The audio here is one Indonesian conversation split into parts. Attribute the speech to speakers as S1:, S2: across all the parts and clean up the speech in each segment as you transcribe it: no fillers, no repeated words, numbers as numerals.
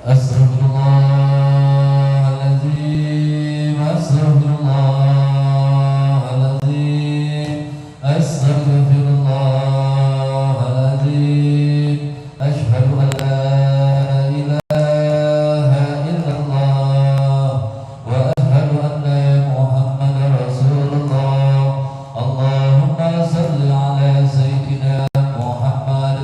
S1: Astaghfirullahaladzim, astaghfirullahaladzim, astaghfirullahaladzim. Asyhadu an la ilaha illallah wa asyhadu anna Muhammadar Rasulullah. Allahumma salli ala sayyidina Muhammad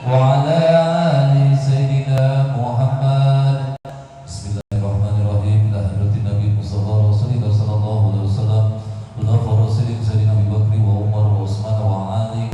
S1: wa ala ali sayyidina Muhammad. Bismillahirrahmanirrahim. Ila hadratin Nabi Mustafa Rasulullah sallallahu alaihi wasallam. Khulafa Rasulin Sayyidina Abu Bakri wa Umar wa Utsman wa Ali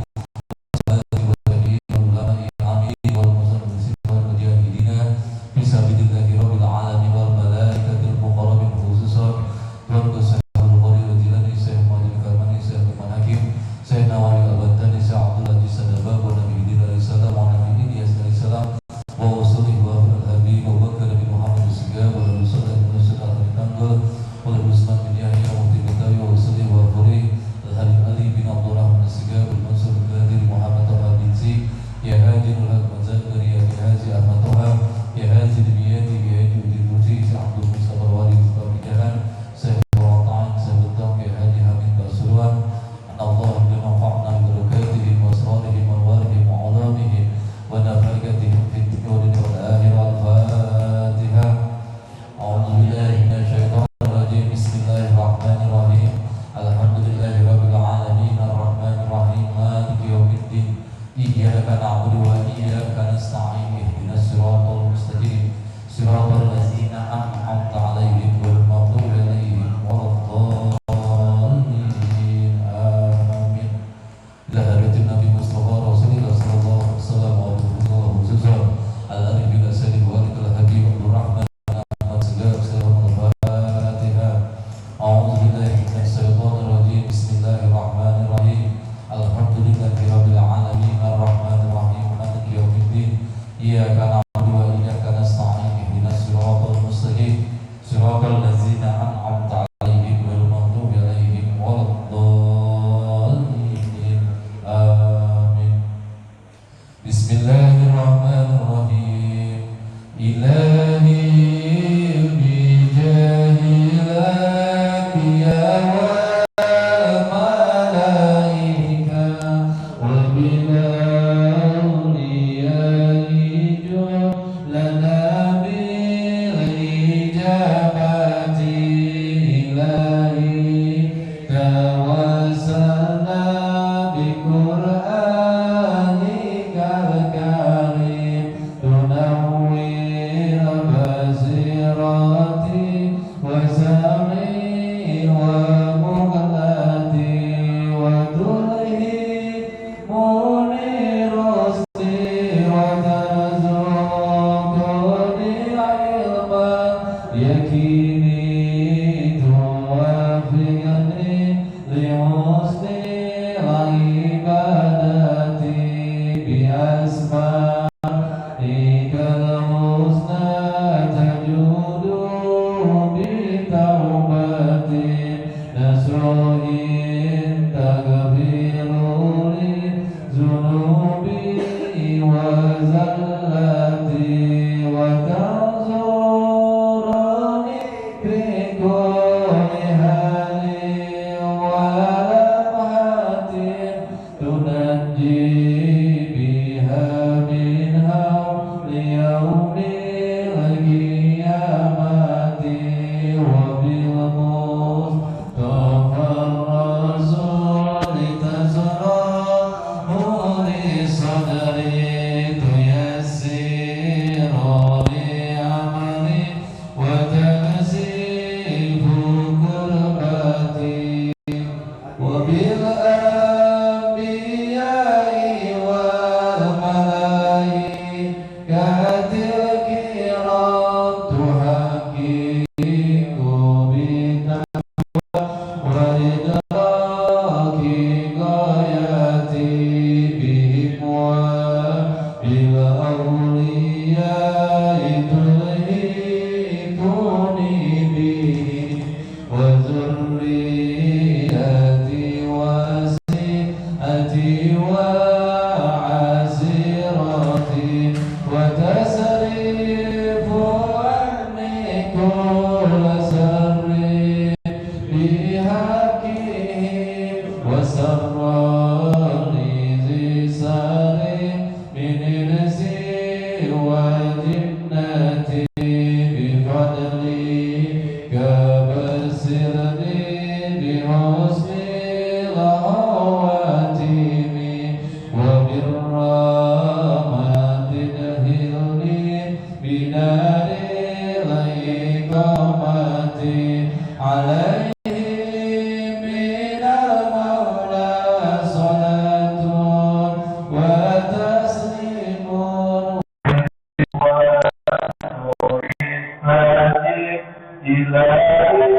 S1: wa tabi'in ulama'i amin wal muslimin wal mujahidin fi sabilillahi rabbil alamin wal malaikatil muqarrabin khususan wal qasahul qari wa jilani Syekh Muhammad Kamani Syekh Hakim Syekh Nawali Al-Bantani Syekh Abdul Aziz Sadabah wa Nabi alaihi salam wa Nabi Ilyas alaihi salam wa usulih wa al-habib wa bakar bin Muhammad Sigah wa Rasul al-Tanggal wa Usman bin Yahya wa Tibetawi wa usulih wa Furi al-Habib Ali bin Abdurrahman Sigah wa Mansur Qadir Muhammad al-Hadisi ya Haji Nurhat Mazakari ya Haji Ahmad Toha ya Haji Dibiyati ya Haji Udibuti ya Abdul Mustafa Wali Pemikiran Syekh Rawata'in Syekh Betam ya Haji Hamid Basuruan Allah bima fa'na barakatihim wa asrarihim wa warihim wa alamihim wa nafakatihim fi dunya wal akhirah. Al-Fatiha. A'udzu billahi minasyaitonir rajim. Bismillahirrahmanirrahim. Alhamdulillahi rabbil alamin arrahmanir rahim maliki yaumiddin. Iyyaka na'budu wa iyyaka nasta'in. Ihdinas siratal mustaqim. Siratal ladzina an'amta 'alaihim ghairil maghdubi 'alaihim waladdallin. Amin. Ila hadratin Nabi Mustafa Rasulullah sallallahu alaihi wasallam wa khususan al-arif bin asadi wa al-habib Abdurrahman Ahmad Sigah. Al-Fatiha. A'udzu billahi minasy syaithanir rajim. Bismillahirrahmanirrahim. Alhamdulillahi rabbil alamin arrahmanir rahim maliki yaumiddin. Iyyaka na'budu wa iyyaka nasta'in. Ihdinas siratal mustaqim. Siratal ladzina an'amta 'alaihim ghairil maghdubi 'alaihim waladdallin. Amin. Bismillahirrahmanirrahim. Ilahi bijahil anbiya wal malaika wa bil awliyai lana bil ijabati ilahi tawassalna bi Qur'anikal karim tunawwir basirati wa sam'i wa muqallati wa tulhi munirasti wa tarzuqni ilma yakini tuwafiqni li husni ibadati bi asma'ikal husna tajudu bi taubati nasruhin taghfiruli zunubi wa zallati wa tanzuruni fi kulli hali wa lamhatin tunajji biha min hawli yawmil qiyamati wa bil mustafa rasuli tazrahu li sadri tuyassiru li amri wa tanzifu kurbati wa bil anbiya'i wal malaikatil kiram tuhaqqiqu bi taqwa wa idraki ghayati bihim wa bil awliya'i tulhikuni bihi wa zurriyati wasi'ati wa asirati wa tasri بنار الإقامة عليه من المولى صلاة وتسليم إلهي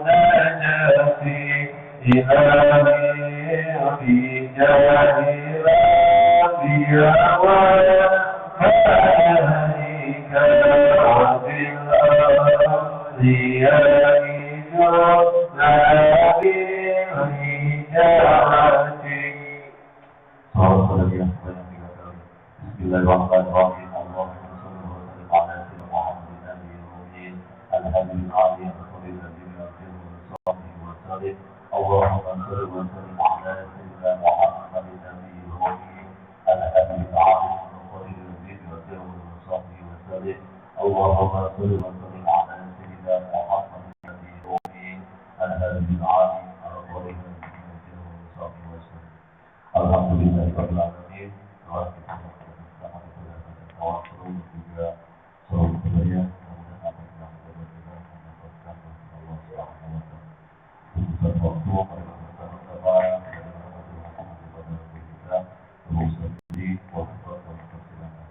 S1: مناجاتي إلهي في جاه ربي وفايك وفي الأرض يميز نبي رجاتي. Bismillahirrahmanirrahim. Allahumma shalli wa sallim ala sayyidina Muhammadin nabiyil ummi al-hadi al-ali rasulil ladzi yursilu sahbihi wa sallim. Allahumma shalli wa sallim ala sayyidina Muhammadin nabiyil ummi al-hadi al-ali rasulil ladzi yursilu sahbihi wa sallim. Allahumma shalli wa sallim ala sayyidina Muhammadin nabiyil ummi al-hadi al-ali rasulil ladzi yursilu sahbihi wa sallim. Alhamdulillahirabbil alamin. Tawasul juga seluruh budaya kemudian apa yang kita mendapatkan dari Allah Subhanahu wa taala. Bukan waktu mereka bersama-sama dan kepada kita berusaha di waktu dan persilakan.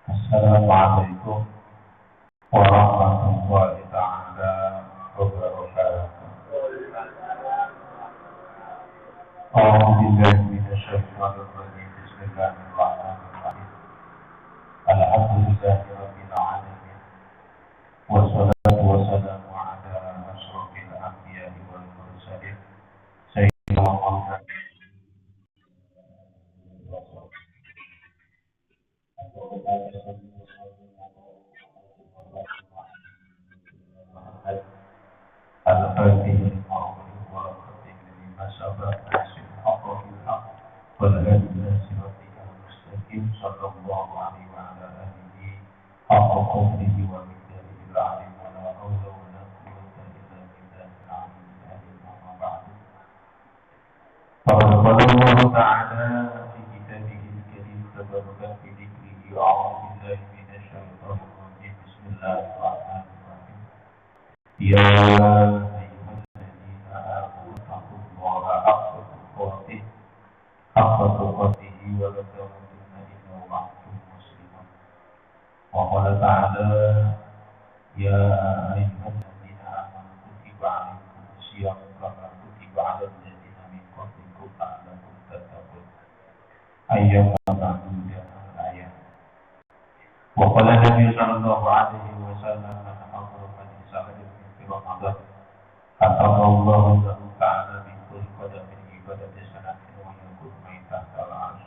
S1: Assalamualaikum warahmatullahi ta'ala wabarakatuh. A'udzubillahi minasyaitonir rajim. Bismillahirrahmanirrahim. Alhamdulillahi rabbil alamin. Wassalatu wassalamu ala asyrofil anbiya'i wal mursalin sayyidina Muhammad al-Fatih al-Ma'ruf wa al-Khatib lima sabah nasib haqqa fil haq wal hadi ila siratikal mustaqim sallallahu alaihi wa ala alihi haqqa qadrihi wa miqdarihi al-'azim wa la hawla wa la quwwata illa billahil 'aliyyil 'azim. Amma ba'du. Qala Allah ta'ala fi kitabihil karim tabaraka fi dzikrihi a'udzu billahi minasy syaithanir rajim. Bismillahirrahmanirrahim. Ya ayyuhalladzina amanu taqullaha haqqa tuqatih wa la tamutunna illa wa antum muslimun. Wa qala ta'ala ya ayyuhalladzina amanu kutiba 'alaikumus shiyam kama kutiba 'alal ladzina min qablikum la'allakum tattaqun. Ayyam ta'budu ayat. Wa qala Nabi sallallahu alaihi wasallam man amara bi sa'atin fi Ramadan Allahu ta'ala bi kulli qadamin ibadati sanatin wa yakun maitah al-'arsh.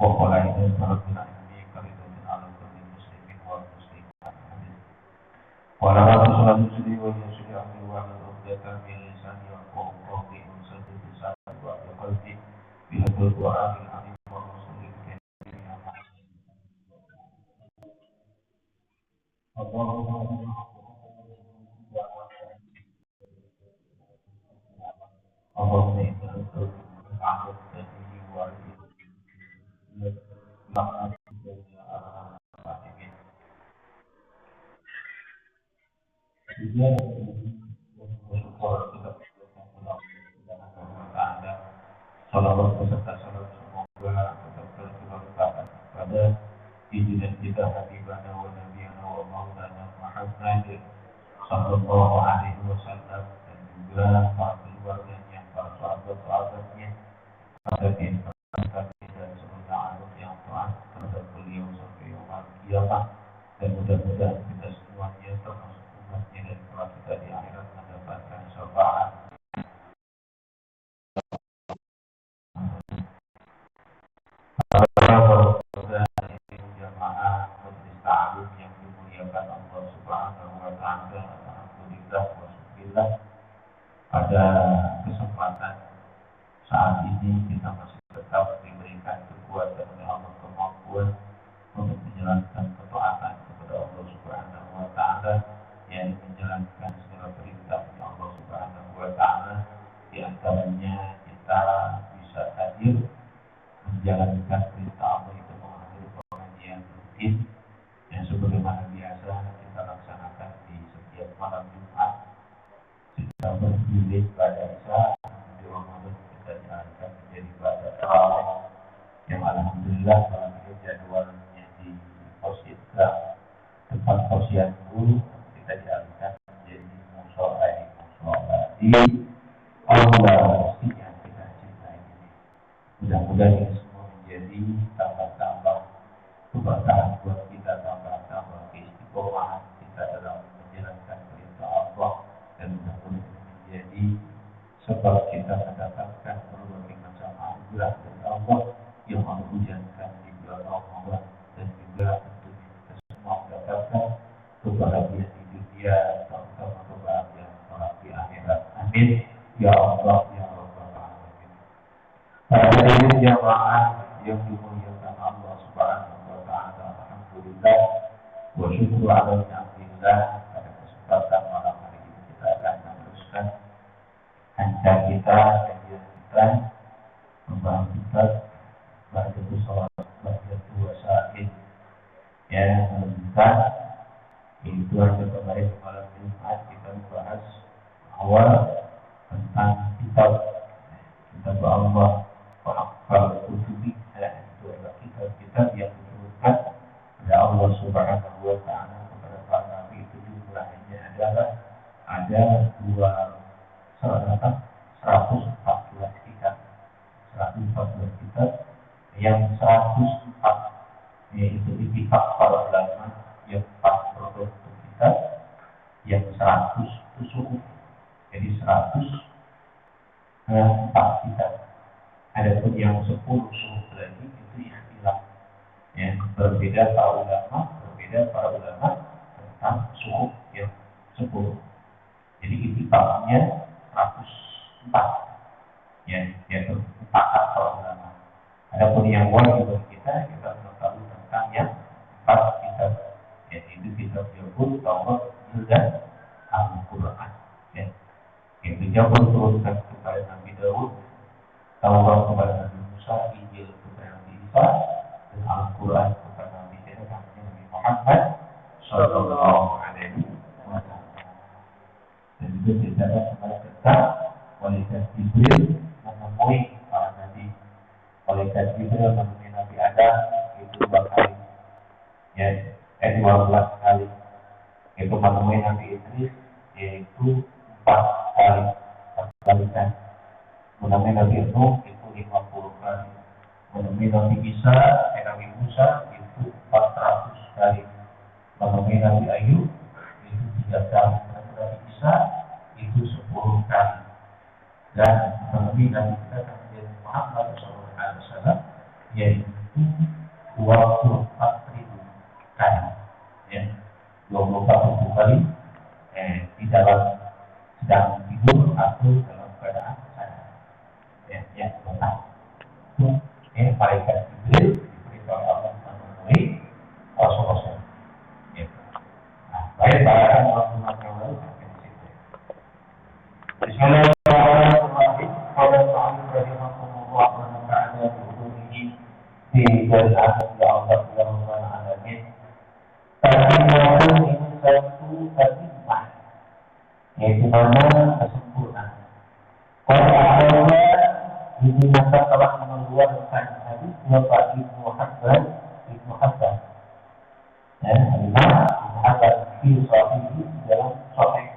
S1: Wa qala inna rabbina inni qaridatun 'ala kulli muslimin wa muslimat. Wa la rasulullah sallallahu alaihi wasallam wa al-uqdatan min lisani wa qawli unsati bi sa'ati wa qalbi bi hadal Qur'anil azim wa rasulil karim. Salawat beserta salam semoga tetap tercurahkan kepada junjungan kita Habibana wa Nabiyana wa Maulana Muhammad sallallahu alaihi wasallam dan juga para keluarganya, para sahabat-sahabatnya, tabi'in dan seluruh alim yang taat terhadap beliau sampai yaumul qiyamah, dan mudah-mudahan kita semuanya termasuk umatnya dan kelak kita di akhirat mendapatkan syafaat. Jamaah majelis ta'lim yang dimuliakan Allah Subhanahu wa taala. Alhamdulillah wa syukurillah, pada kesempatan saat ini kita masih
S2: menjalankan perintah Allah itu menghadiri pengajian rutin yang sebagaimana biasa kita laksanakan di setiap malam Jumat. Kita berdiri pada Isya di Ramadan kita diarahkan menjadi pada tarawih yang alhamdulillah malam ini jadwalnya di Posyandu tempat Posyandu kita diarahkan menjadi musola di aula masjid yang kita cintai ini. Mudah-mudahan ini semua menjadi tambah-tambah keberkahan buat kita, tambah-tambah keistiqomahan kita dalam menjalankan perintah Allah, dan mudah-mudahan menjadi sebab kita mendapatkan berbagai macam anugerah dari Allah yang Allah hujankan di bulan Ramadan, dan juga tentunya kita semua mendapatkan kebahagiaan di dunia, terutama kebahagiaan kelak di akhirat. Amin ya Allah ya Rabbal Alamin. Para hadirin jamaah yang dimuliakan Allah Subhanahu wa taala, alhamdulillah wa syukur ala ni'matillah. Pada kesempatan malam hari ini kita akan meneruskan acara kita, kajian kita, membahas kita baca salat baca dua sa'id yang melanjutkan itu ada kemarin malam Jumat kita membahas awal tentang kitab Allah Al Kutubi, itu adalah kitab-kitab yang diturunkan oleh Allah Subhanahu wa taala kepada para nabi. Itu jumlahnya adalah ada 114 kitab, 114 kitab yang 104 yaitu ittifaq para ulama, yang 4 produk kitab, yang 100 usul, jadi 104 kitab. Adapun yang 10 suhuf lagi itu ikhtilaf, ya, berbeda para ulama tentang suhuf yang 10. Jadi ittifaqnya 104, ya, yaitu 4 para ulama. Adapun yang wajib bagi kita mengetahui tentang yang 4 kitab, yaitu kitab Zabur, Taurat, Injil, dan Al-Quran. Ya. Itu Zabur turunkan kepada Nabi Daud, Taurat kepada Nabi Musa, Injil kepada Nabi Isa, dan Al-Quran kepada Nabi Muhammad Sallallahu Alaihi Wasallam. Dan itu ceritakan kepada kita malaikat Jibril menemui para nabi. Malaikat Jibril menemui Nabi Adam itu 2 kali, ya, 12 kali. Itu menemui Nabi Idris yaitu 4 kali, 4 kali kan. Menemui Nabi Nuh itu 50 kali. Menemui Nabi Nabi Musa itu 400 kali. Menemui Nabi Ayub itu 3 kali. Menemui Nabi Isa itu 10 kali. Dan menemui Nabi kita Nabi Muhammad SAW yaitu 24.000 kali, ya, 24.000 kali di dalam sedang tidur atau dalam keadaan sadar, ya, yang benar. Itu malaikat Jibril diperintah Allah menemui Rasul-Rasul. Gitu. Nah, baik para Rasulullah SAW sampai di situ. Bismillahirrahmanirrahim. Qala ta'ala rahimahumullah wa nafa'ana bi ulumihi fi jannati Allah ya rabbal alamin. Tabi'un ini satu tabi'ah, yaitu mana kesempurnaan. Qala ta'ala ini masa telah mengeluarkan hadis Bapak Ibnu Hasan, dan Imam Ibnu Hasan fi Sahih dalam Sahih,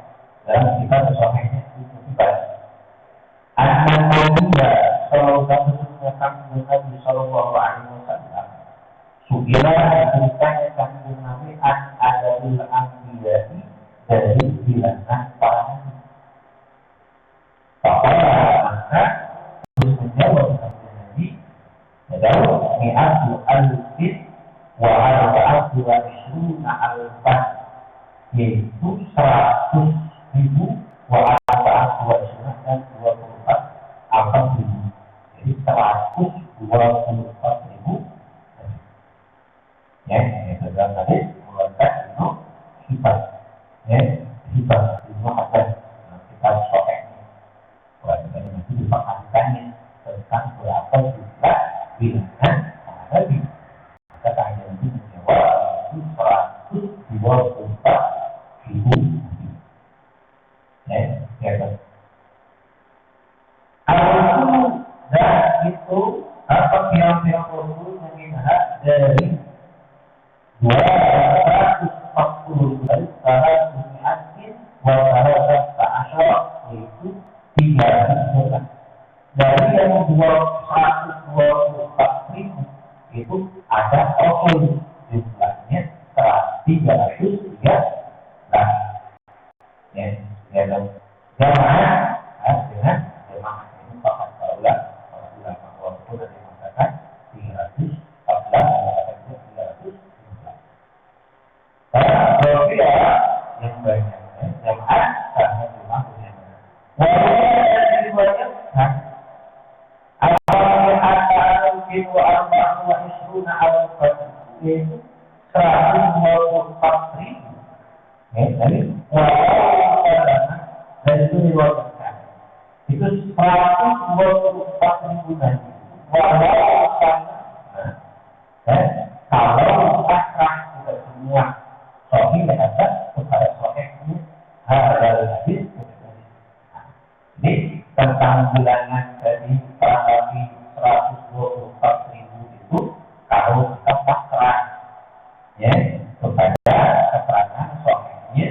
S2: dalam kitab Sahihnya itu dibahas. An-Nabiya sallallahu Nabi sallallahu alaihi wasallam. Sukira ditanya kanjeng Nabi an-adabul anbiya'i dari bilangan para nabi. Maka terus menjawab kanjeng Nabi, adalah mi'atu al-fit wa arba'atu wa ishruna al-fan, yaitu 100.000 wa arba'atu wa ishruna dan 24.000. Jadi 124.000, ya, itu dalam hadis mengeluarkan itu sifat, ya, sifat Ibnu Hasan dalam kitab Sahih. Kalau kita nanti dipahamikannya tentang berapa jumlah bilangan Nabi. Maka kajian itu menjawab itu 124.000. Ya, Al-Rasul dan itu apa pirang-pirang Rasul yang dilihat dari 240 dari salah Sumiatin Wasalah Ta'asyarah, yaitu 300 dari yang 124.000 itu ada Rasul jumlahnya 303. Jangan dengan jemaah ini pakat para ulama walaupun ada yang mengatakan 314 mengatakan 300. Karena yang banyak jemaah karena jemaah punya banyak. Walaupun yang diriwayatkan awalnya ada wa arba'u wa isruna al-fatih, yaitu 124.000. Jadi dan itu diwakilkan itu 124.000 nanti kalau pasrah kita semua sohi ada kepada sohnya hadal hadis. Jadi tentang bilangan dari para nabi 124.000 itu kalau kita pasrah ya kepada keterangan sohnya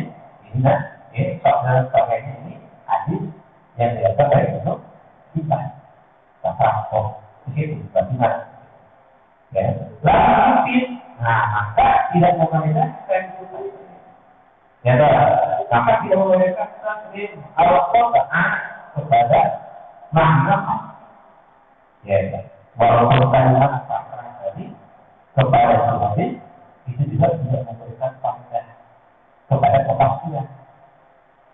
S2: ini soalnya ini hadis yang dilakukan dari itu kita pasrah begitu bagaimana ya lalu maka tidak membedakan ya maka tidak membedakan Al-Quran kepada makna ya walaupun kalimat pasrah tadi kepada hadis itu juga tidak memberikan tanda kepada kepastian.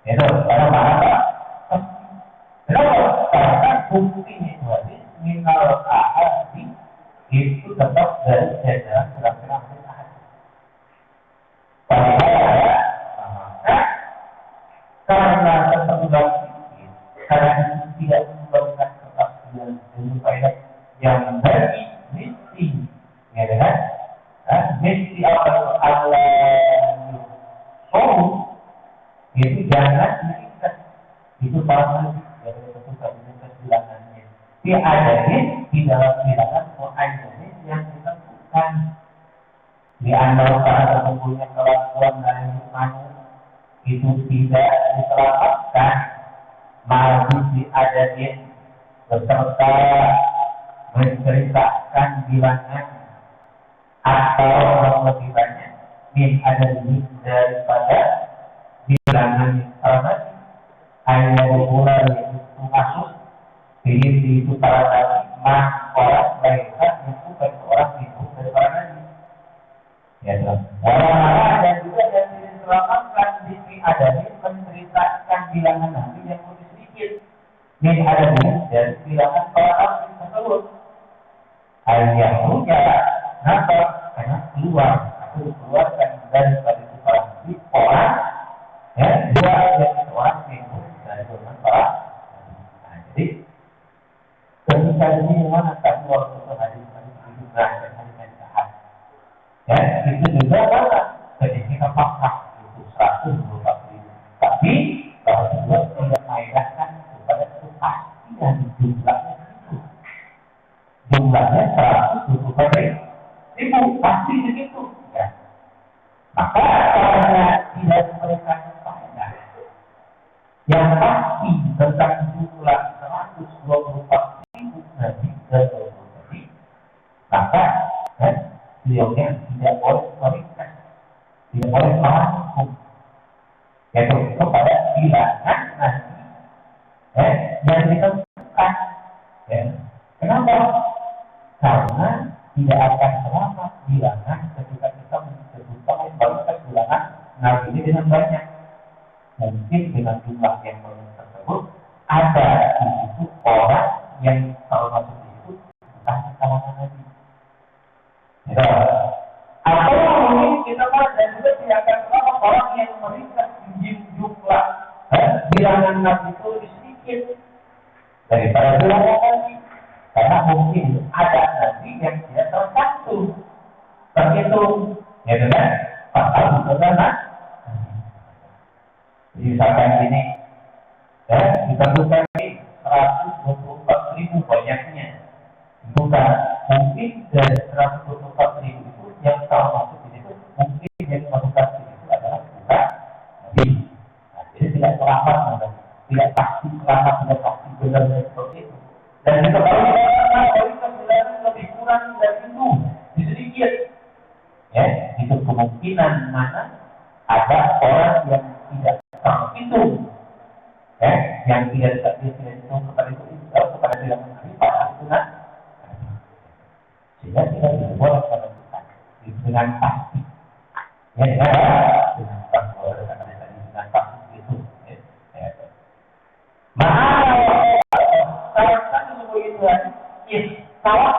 S2: Itu karena apa? Kenapa? Karena buktinya itu hadis minal ahadi itu tetap dari jajaran kira-kira hadis. Karena tertentu karena itu tidak memberikan kepastian dan faedah yang dari mesti, ya kan? Mesti Allah itu jangan meningkat itu para nabi yang tentukan dengan bilangannya diadain di dalam bilangan muayyanin yang ditentukan di antara para tertentunya kelakuan dari manusia itu tidak diselamatkan masih diadain beserta menceritakan bilangan atau lebih banyak min ada daripada bilangan para nabi hanya bulan itu masuk di itu para nabi orang mereka itu bukan orang itu dari para nabi ya orang dan juga yang diselamatkan di ada menceritakan bilangan nabi yang lebih sedikit min ada dari bilangan para nabi tersebut hanya punya kenapa? Karena keluar atau dikeluarkan daripada itu para nabi orang ya, dua yang orang itu dari golongan para jadi ketika ini mana tadi waktu itu hadis itu berada hadis sehat ya itu juga mana ketika kita pakar itu 124.000 tapi kalau juga tidak mengaitkan kepada kepastian jumlahnya itu jumlahnya 124.000 pasti begitu ya maka karena tidak memberikan faedah yang pasti tentang jumlah 124.000 nabi dan rasul tadi maka beliaunya tidak boleh meringkas tidak boleh merangkum yaitu kepada bilangan nabi yang ditentukan ya. Kenapa? Karena tidak akan selamat bilangan ketika kita menyebutkan membalikkan bilangan nabi ini dengan banyak mungkin dengan jumlah yang banyak tersebut ada di situ orang yang kalau masuk di situ bukan kalangan nabi ya. Atau mungkin kita dan juga tidak akan selamat orang yang meringkas jumlah bilangan nabi itu sedikit daripada bilangan nabi karena mungkin ada nabi yang hitung, ya kan? Pasal itu kan? Jadi misalkan ini, ya kita buka ini 124.000 banyaknya, bukan mungkin dari 124.000 itu yang tahu masuk di situ mungkin yang masukkan di situ adalah bukan nabi. Nah, jadi tidak selamat, tidak pasti selamat, tidak pasti benar seperti itu. Dan diketahui dari kebenaran lebih kurang dari itu, sedikit. Ya, itu kemungkinan mana ada orang yang tidak terhitung, ya, yang tidak hitung kepada itu kepada tidak mengerti pada itu kan, sehingga tidak boleh menentukan dengan pasti, ya, dengan pasti dengan pasti itu, ya. Maka kalau satu suku itu salah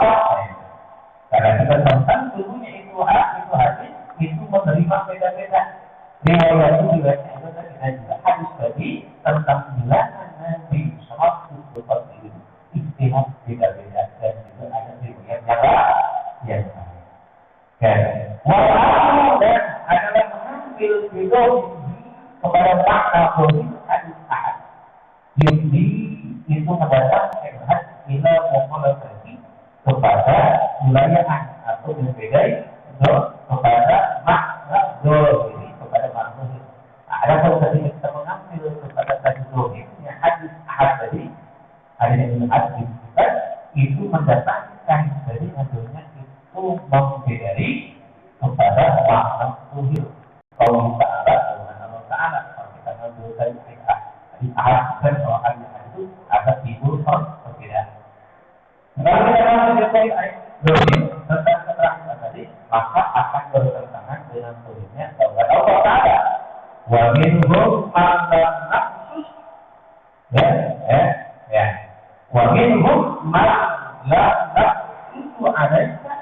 S2: karena kita tentang sukunya itu hadis itu menerima beda-beda. Riwayat itu juga hadis tadi tentang bilangan Nabi Sallallahu Alaihi Wasallam ijtihad beda-beda dan juga ada riwayat yang lain. Walau dan adalah mengambil bid'ah kepada makna hadis hadis ahad. Jadi itu mendatangkan hadis ila muqaddimati kepada wilayah atau berbeda kepada makna ini kepada makna. Ada kalau tadi kita mengambil kepada tadi yang hadis ahad tadi ada yang hadis itu mendatangkan dari hadisnya itu membedai kepada makna tuhil. Kalau kita ada dengan Allah Taala, kalau kita ngambil dari hadis ahad dan kalau hadis itu ada timbul perbedaan. Kalau kita masuk ke ayat tentang keterangan tadi, maka akan bertentangan dengan turunnya taubat Allah Taala. Wa minhum man nafsus, ya. Wa minhum man la nafsu alaika.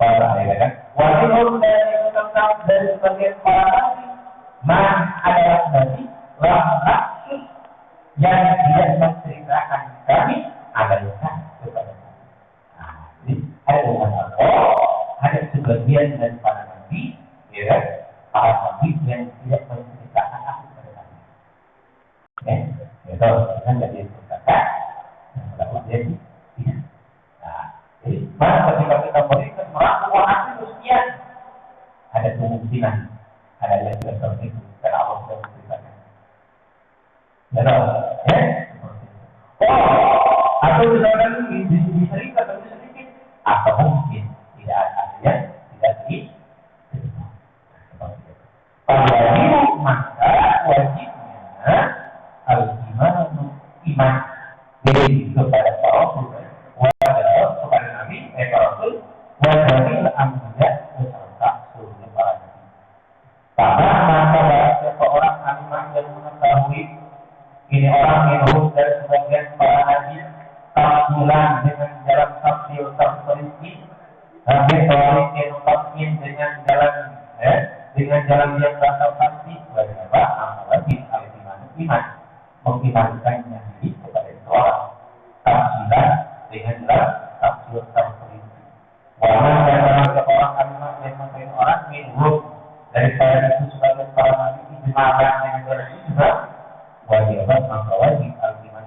S2: Pada ayat kan. Wa minhum dari sebagian para nabi, man adalah nabi la nafsu yang tidak menceritakan kami alaika kepada kami. Jadi ada ada sebagian dari para nabi, ya kan? Para nabi yang tidak menceritakan aku kepada kami. Itu kan jadi kata, kalau dia tidak. Nah, jadi pada ketika kita berikan melakukan hasil sekian, ada kemungkinan ada yang tidak seperti itu karena Allah sudah menceritakan. Atau misalkan diceritakan tapi sedikit, atau mungkin tidak ada yang tidak diceritakan. Pada maka wajibnya iman jadi kepada Rasul, kepada Nabi, Rasul, wajib amnya beserta seluruh para nabi. Karena maka seorang alim yang mengetahui ini orang minum dari sebagian para nabi tampilan dengan jalan tafsir terperinci, nabi tafsir dengan jalan yang tak pasti. Wajib iman mengimankannya diri kepada seorang tafsiran dengan jalan tafsir terperinci. Walaupun ada orang alim yang mengetahui orang minum dari para itu sebagian para nabi ijmalan dengan jalan ijma. Wajib maka wajib al-iman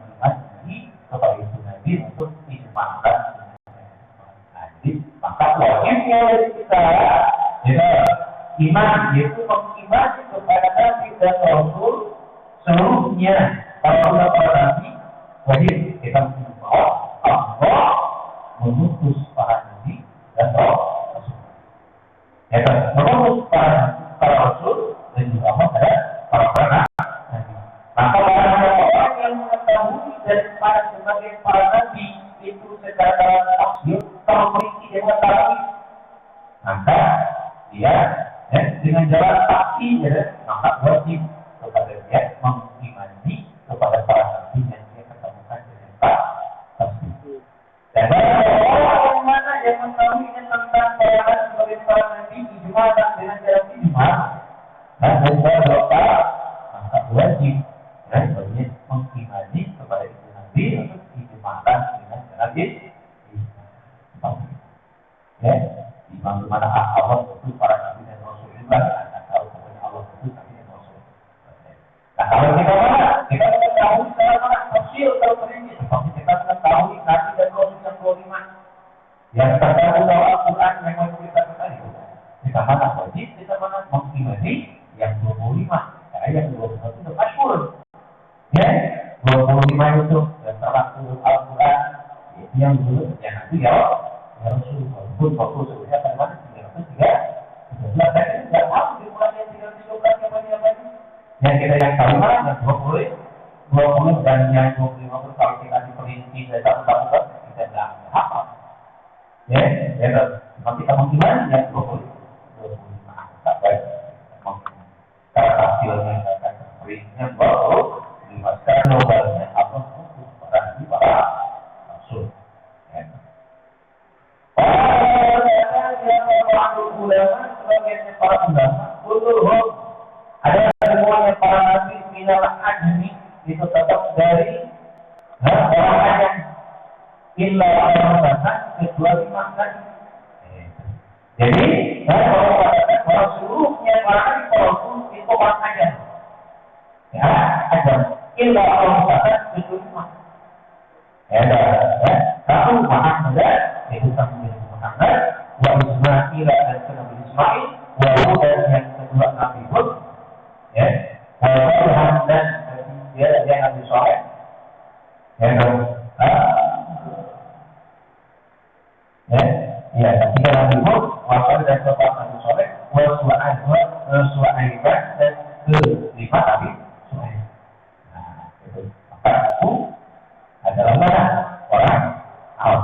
S2: di kepada itu Nabi untuk disemangatkan. Jadi maka wajibnya dari kita iman yaitu mengimani kepada Nabi dan Rasul seluruhnya. Kalau kita para Nabi wajib kita bahwa Allah mengutus para Nabi dan Rasul. Mengutus para Rasul dan juga para Nabi. Maka orang yang mengetahui daripada sebagian para nabi itu secara tafsir memiliki dengan mengetahui, maka dia dengan jalan pasti maka wajib kepada dia mengimani kepada para nabi yang dia ketemukan dengan tafsir. Dan orang yang mana yang mengetahui tentang para nabi sebagai para nabi ijma dengan jalan ijma dan beberapa maka wajib banyak mengimani kepada itu Nabi untuk dijemaahkan dengan jalan ya. Di mana Allah itu para nabi dan rasul juga akan tahu kepada Allah itu nabi dan rasul. Nah kalau kita mana? Kita tahu secara mana? Tafsir atau perinci. Seperti kita tahu nabi dan rasul yang 25. Yang terkait bahwa Al-Quran memang kita ketahui. Kita mana wajib, kita mana mengimani yang 25. Karena yang 21 itu masyhur. Ya, 25 itu yang termasuk Al-Quran. Itu yang dulu, yang nanti ya Rasul. Walaupun fokus sebenarnya pada mana 303. Saya tidak tahu di bulan yang 312 apa ini. Yang kita yang tahu mana yang 20 dan yang 25 itu kalau kita diperinci dari satu kita tidak hafal. Ya, nanti kita mengimani yang 25 sampai cara hasilnya akan terperincinya baru dimasukkan globalnya apa para rasul. Ulama sebagai para ulama, ada semuanya para nabi minal ajmi itu tetap dari orang ajam. Illa orang-orang kecuali makan. Jadi, saya mau katakan bahwa seluruhnya para nabi itu orang ajam. Ya, ajam. Illa orang-orang kecuali makan. Ya, satu Muhammad itu Nabi Muhammad, wa Ismail dan Nabi Ismail, wa Hud yang kedua Nabi Hud, ya, wa Tuhan dan dia Nabi Saleh, ya, ya, tiga Nabi Hud, wa dan keempat Nabi Saleh, wa Su'aiban dan kelima Nabi Su'aib. Nah, itu maka itu adalah mana? Orang awam.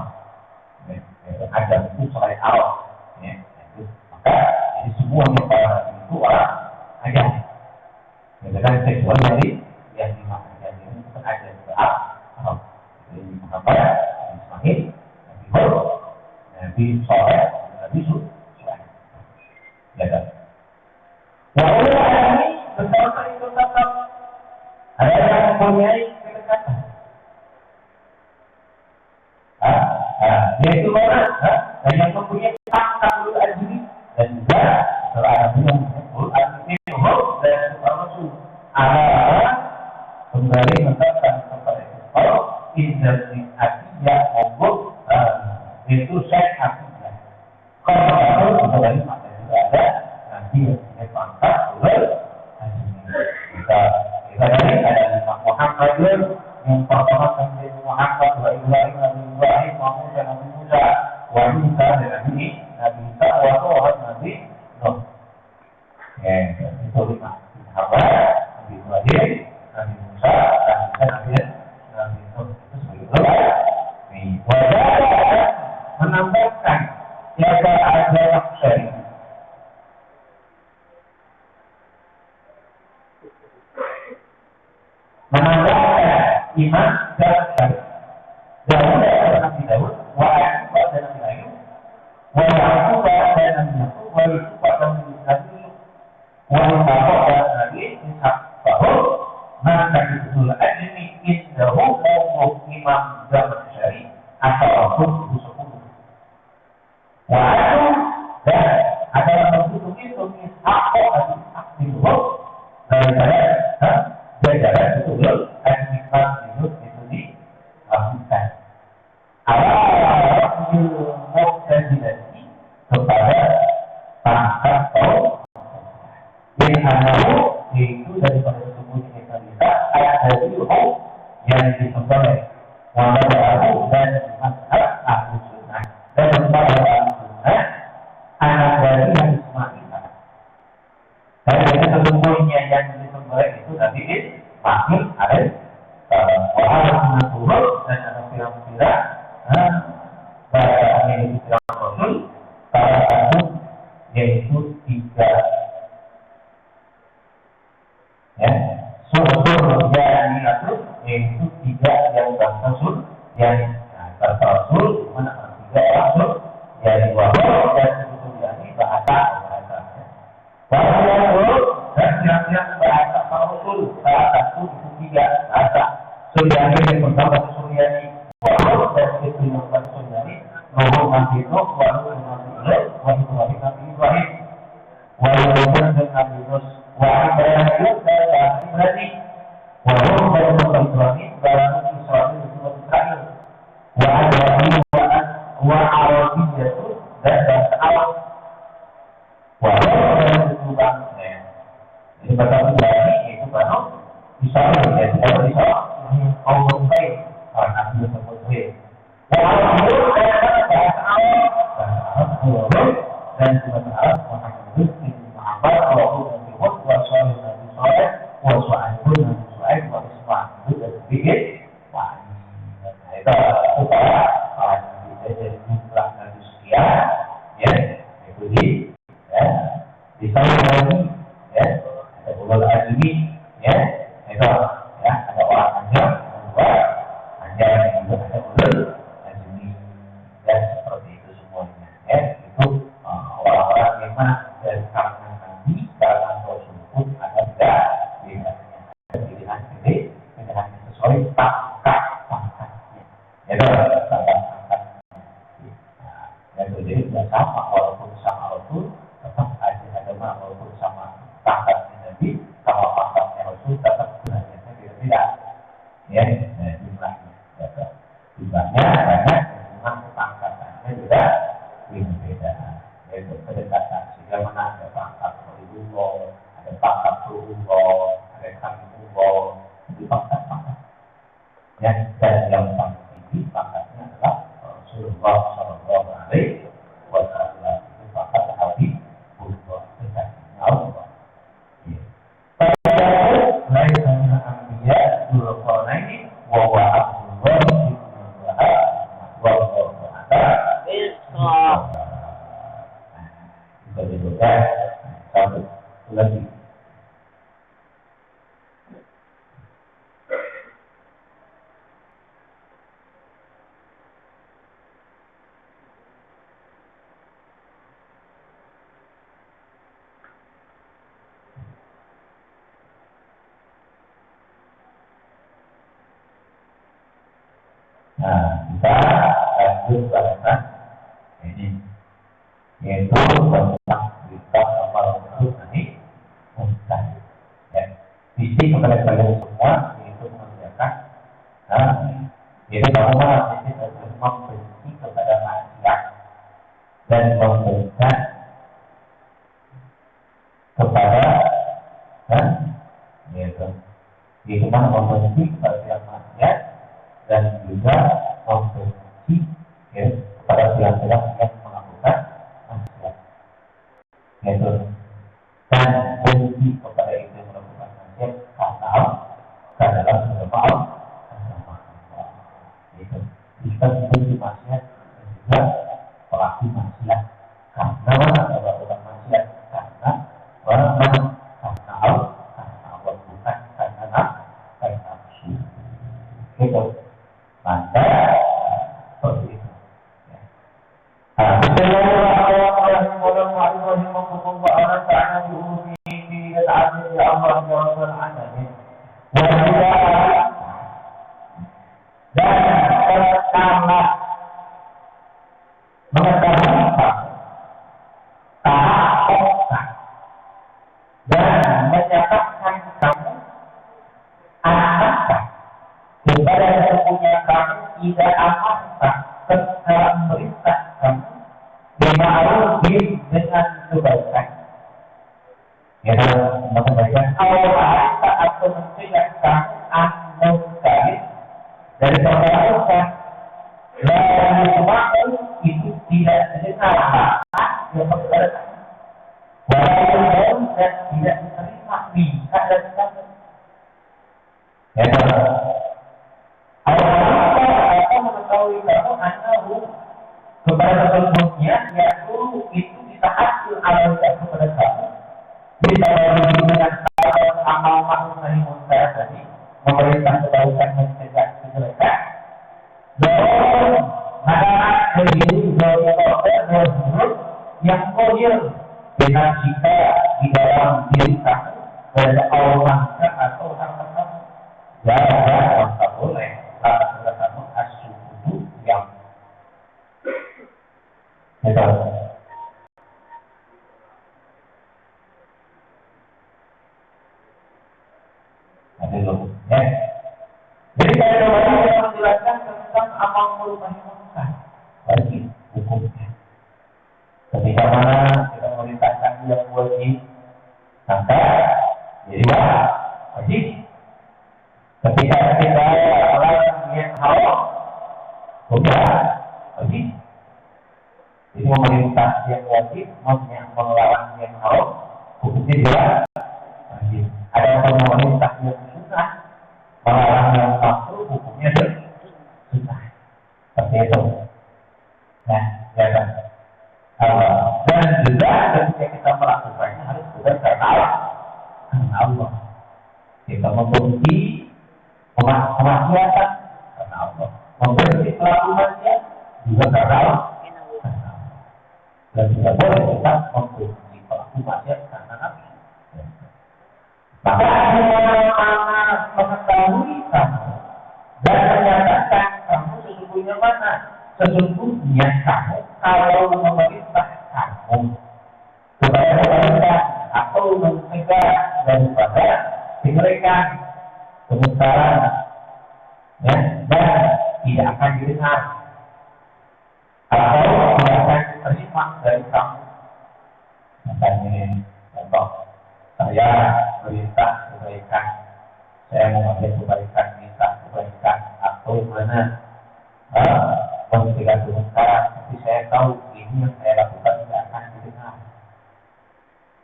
S2: Adam itu selain awam. Ya, itu maka jadi semuanya para nabi itu orang ajam. Dengan seksual dari yang dimaksudkan ini bukan ada juga awam. Jadi Muhammad, Ismail, Nabi Hud, Nabi Saleh, Nabi Su'aib. Ya kan? Walaupun ini bersama itu tetap ada yang mempunyai kedekatan. Yaitu mana? Dan yang mempunyai Ahlul Ajri dan juga seorang yang Ahlul Ajri dan Rasul. Allah kembali menetapkan kepada kita izin hatinya maupun itu saya hatinya. Kalau kembali maka juga ada nanti yang pangkat oleh kita ini ada Muhammad yang pertama Nabi Muhammad wa Ibrahim Muhammad dan Nabi Musa wa Isa dan Nabi Isa wa Tuhan Nabi Nuh. Ya, itu 5. Sahabat Nabi Ibrahim, Nabi Musa dan Nabi Nuh. Itu sebagai wajah menambahkan siapa ada maksud menambahkan iman dan syariat. Daud dan Nabi Daud, wa Ayub dan Nabi Ayub, wa Yaqub dan Nabi Yaqub, wa Yusuf dan Nabi Yusuf, wa Ishaq dan Nabi Ishaq. Bahwa maka betul ajmi indahu maupun imam dan syariat atau pun usul. Wa Ayub dan adalah bentuk itu Ishaq atau Ishaq itu daripada jajaran betul aktifan hidup itu dilakukan. Awal muktadilati kepada pangkat atau yang anahu yaitu daripada sembunyi kita ayat dari yang disembelih walaupun dan mazhab ahlu sunnah dan kepada ahlu sunnah anak dari yang Ismail. Karena sesungguhnya yang disembelih itu tadi makin ada orang yang turun dan ada pirang-pirang bahasa yang dikira Rasul pada satu yaitu 3 ya suruh yang diatur yaitu 3 yang Rasul yang Rasul mana 3 Rasul yang wahyu dan sebetulnya bahasa dan yang bahasa Rasul salah satu itu 3 bahasa Suryani yang pertama Suryani wahyu dan itu yang Suryani Nuh Nabi Nuh baru Nabi Ibrahim walaupun dengan Yunus Ibrahim dan Ibrahim walaupun Ibrahim dan Israel Arabiyah dan bahasa Arab walaupun itu bangsa jadi bahasa Ibrahim itu Banu Israel ya tidak bisa kaum baik Nabi tersebut walaupun bahasa Arab dan bahasa Arab Muhammad bin Muhammad walaupun Nabi Nabi Saleh Nabi Suhaib wa Ismail itu dan sedikit itu supaya jadi jumlah Nabi sekian ya itu di sana lagi ya ada ulul azmi ya itu ya ada orang anjing anjing juga ada ulul azmi dan seperti itu semuanya ya itu orang-orang memang dari kalangan Nabi kalangan Rasul pun ada tidak pilihan sesuai pangkatnya itu pangkat dan jadi tidak sama walaupun sama Rasul tetap ada walaupun sama pangkatnya Nabi sama pangkatnya Rasul tetap derajatnya tidak ya jumlahnya banyak memang pangkatannya juga berbeda yaitu kedekatan sehingga mana ada pangkat Rasulullah ada pangkat Rasulullah ada Habibullah di pangkat-pangkat ya dan yang paling tinggi pangkatnya adalah Rasulullah Shallallahu Alaihi Wasallam itu pangkat Habibullah kekasihnya Allah. Pada lain dengan Ambiya Dzulqarnaini wa Abdullah bin Wahab wa ada bisa dibuka satu lagi. Nah, kita lanjut bahasan ini, yaitu tentang kita amal ini mustahil. Ya, visi kepada kalian semua yaitu mengerjakan, yaitu bahwa kita harus membenci kepada manusia dan memberikan kepada yaitu membenci kepada manusia dan juga membenci kepada pihak-pihak yang melakukan maksiat, yaitu dan benci kepada itu yang melakukan maksiat karena dalam maaf itu kita benci maksiat dan juga pelaku maksiat karena melakukan maksiat karena Allah bukan karena nafsu itu. Maka seperti itu. Dan pertama mengetahui taat dan menyatakan kamu amanah kepada yang punya kamu tidak amanah ketika merintah kamu dima'ruf dengan kebaikan. Ya, mengatakan Allah atau mencegah kamu an-munkar dari perkara dan waktu itu tidak didengar yang berkata walaupun dan tidak diterima bisa dan kamu. Ya, Allah atau mengetahui kamu anahu kepada sebelumnya yaitu itu bisa hasil amal kepada kamu bisa dengan amal makhluk dari munkar tadi memerintah kebaikan mencegah kejelekan dan mana diri yang kohir dengan jika di dalam diri kamu ada Allah atau harta kamu ya maka boleh kalau kamu asyukudu yang Gitu. Nanti dulu, ya. Jadi saya kembali menjelaskan tentang amal ma'ruf munkar. Wajib hukumnya. Ketika mana kita memerintahkan yang wajib, maka jadi wajib. Ketika kita melarang yang haram, sudah wajib. Jadi memerintah yang wajib, melarang yang haram, hukumnya juga wajib. Ada pemerintah yang sunnah, melarang yang makruh, hukumnya sunnah. Seperti itu. Nah, ya kan. Dan juga ketika kita melakukannya harus bukan karena Allah. Karena Allah. Kita membenci kemaksiatan karena Allah. Membenci pelaku maksiat juga karena Allah. Dan tidak boleh kita membenci pelaku maksiat karena nafsu. Maka mengetahui kamu dan menyatakan kamu sesungguhnya mana? Sesungguhnya kamu kalau memerintah kamu kepada pemerintah atau mencegah daripada kejelekan, kemungkaran, ya, dan tidak akan didengar atau tidak akan diterima dari kamu. Makanya contoh, saya perintah kebaikan, saya mengajak kebaikan, minta kebaikan, atau mana mencegah kemungkaran, tapi saya tahu ini yang saya lakukan tidak akan didengar.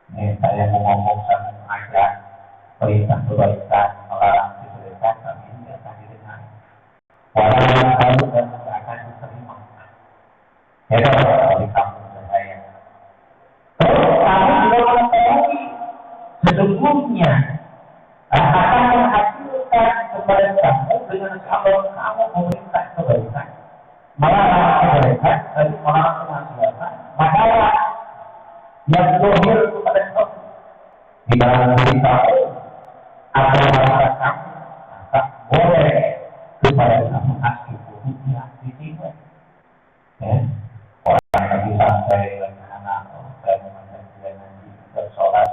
S2: Ini saya mau ngomong sama mengajak perintah kebaikan, melarang kejelekan, tapi ini tidak akan didengar. Walau tahu dan tidak akan diterima. Ya, dari kamu dan saya. Terus kamu juga mengetahui sesungguhnya akan menghasilkan kepada kamu dengan kalau kamu memerintah kebaikan, melarang kejelekan, dan melarang kemaksiatan, maka yang zahir kepada kamu di dalam diri kamu atau masyarakat kamu, maka boleh kepada kamu asli buruknya diterima. Ya, orang lagi santai dengan anak, saya memandang dia nanti bersolat,